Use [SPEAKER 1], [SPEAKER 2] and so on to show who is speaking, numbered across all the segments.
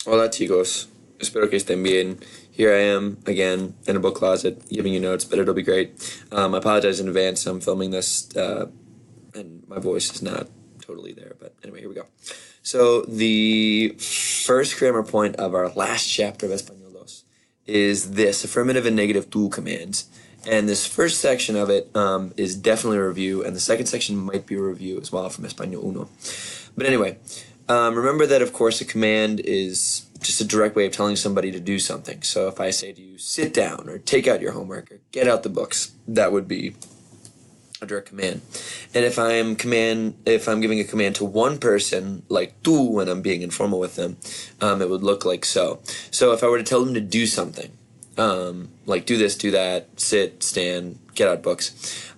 [SPEAKER 1] Hola chicos, espero que estén bien. Here I am again in a book closet giving you notes, but it'll be great. I apologize in advance. I'm filming this and my voice is not totally there, but anyway, here we go. So the first grammar point of our last chapter of Español Dos is this affirmative and negative tu commands. And this first section of it is definitely a review, and the second section might be a review as well from Español Uno. But anyway, remember that, of course, a command is just a direct way of telling somebody to do something. So if I say to you, sit down, or take out your homework, or get out the books, that would be a direct command. And if I'm giving a command to one person, like tú, when I'm being informal with them, it would look like so. So if I were to tell them to do something, like do this, do that, sit, stand, get out books,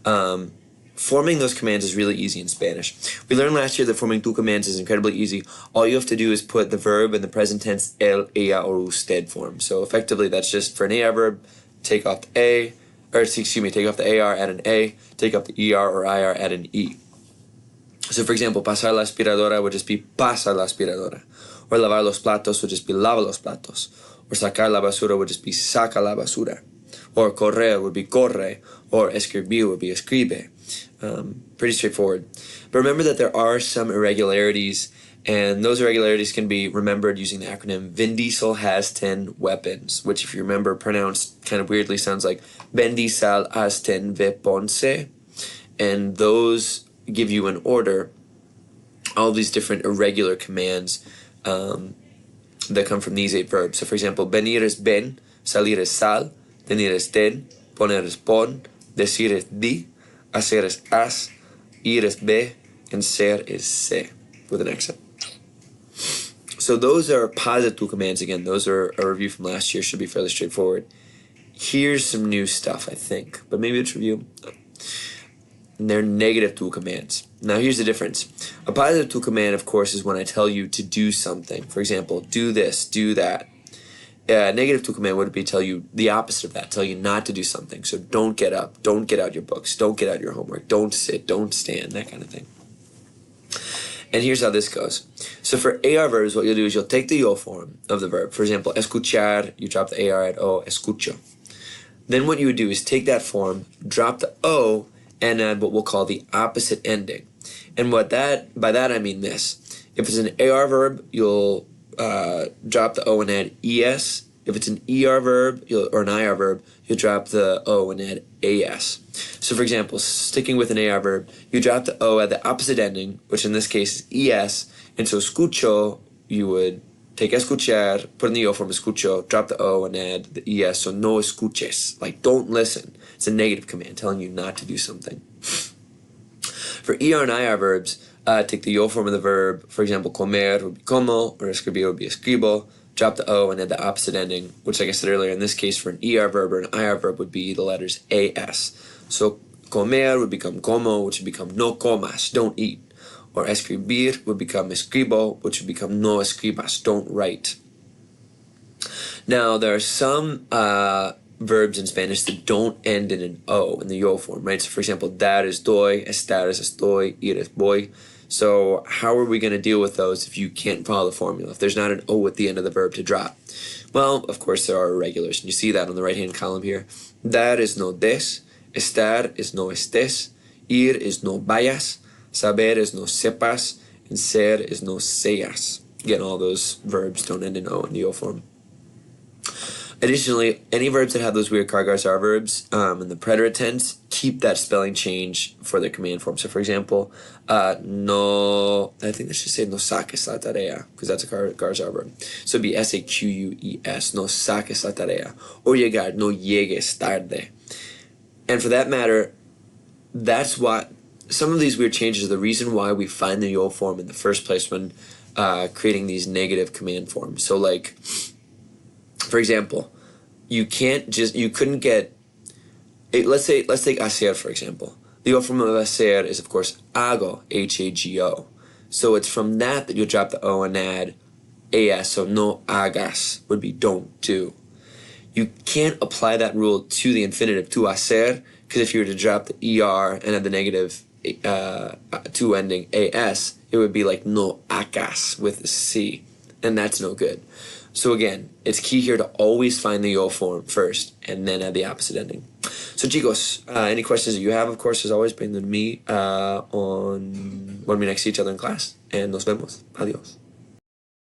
[SPEAKER 1] forming those commands is really easy in Spanish. We learned last year that forming tu commands is incredibly easy. All you have to do is put the verb in the present tense él, ella, or usted form. So effectively, that's just for an AR verb, take off the A, or excuse me, take off the AR, add an A, take off the ER or IR, add an E. So for example, pasar la aspiradora would just be pasa la aspiradora. Or lavar los platos would just be lava los platos. Or sacar la basura would just be saca la basura. Or correr would be corre. Or escribir would be escribe. Pretty straightforward. But remember that there are some irregularities, and those irregularities can be remembered using the acronym Vin Diesel has 10 weapons, which if you remember pronounced kind of weirdly sounds like Vin Diesel has 10 weapons. And those give you in order all these different irregular commands that come from these 8 verbs. So for example, venir is ven, salir is sal, tener es ten, poner es pon, decir es di, hacer es haz, ir es ve, and ser is se, with an accent. So those are positive tu commands again. Those are a review from last year, should be fairly straightforward. Here's some new stuff, I think, but maybe it's review. And they're negative tu commands. Now here's the difference. A positive tu command, of course, is when I tell you to do something. For example, do this, do that. Negative tu command would be tell you the opposite of that, tell you not to do something. So don't get up, don't get out your books, don't get out your homework, don't sit, don't stand, that kind of thing. And here's how this goes. So for AR verbs, what you'll do is you'll take the yo form of the verb. For example, escuchar, you drop the AR at O, escucho. Then what you would do is take that form, drop the O, and add what we'll call the opposite ending. And by that I mean this. If it's an AR verb, you'll drop the O and add ES. If it's an ER verb, or an IR verb, you'll drop the O and add AS. So for example, sticking with an AR verb, you drop the O at the opposite ending, which in this case is ES, and so escucho, you would take escuchar, put in the O form escucho, drop the O and add the ES, so no escuches, like don't listen. It's a negative command telling you not to do something. For ER and IR verbs, take the yo form of the verb. For example, comer would be como, or escribir would be escribo. Drop the O and add the opposite ending, which like I said earlier, in this case for an ER verb or an IR verb would be the letters AS. So comer would become como, which would become no comas, don't eat. Or escribir would become escribo, which would become no escribas, don't write. Now there are some verbs in Spanish that don't end in an O in the yo form, right? So for example, dar es doy, estar es estoy, ir es voy. So how are we going to deal with those if you can't follow the formula, if there's not an O at the end of the verb to drop? Well, of course there are irregulars, and you see that on the right-hand column here. Dar is no des, estar is no estés, ir is no vayas, saber is no sepas, and ser is no seas. Again, all those verbs don't end in O in the O form. Additionally, any verbs that have those weird cargas are verbs in the preterite tense, keep that spelling change for their command form. So for example, no, I think they should say no saques la tarea, because that's a cargas verb. So it'd be S-A-Q-U-E-S, no saques la tarea. Or llegar, no llegues tarde. And for that matter, that's what, some of these weird changes are the reason why we find the yo form in the first place when creating these negative command forms. So like, for example, you couldn't get, let's take hacer for example. The O form of hacer is of course hago, H-A-G-O. So it's from that you'll drop the O and add AS, so no hagas would be don't do. You can't apply that rule to the infinitive, to hacer, because if you were to drop the ER and add the negative to ending AS, it would be like no hagas with a C. and that's no good. So again, it's key here to always find the yo form first and then add the opposite ending. So chicos, any questions that you have, of course, as always, bring them to me on when we next see each other in class. And nos vemos. Adios.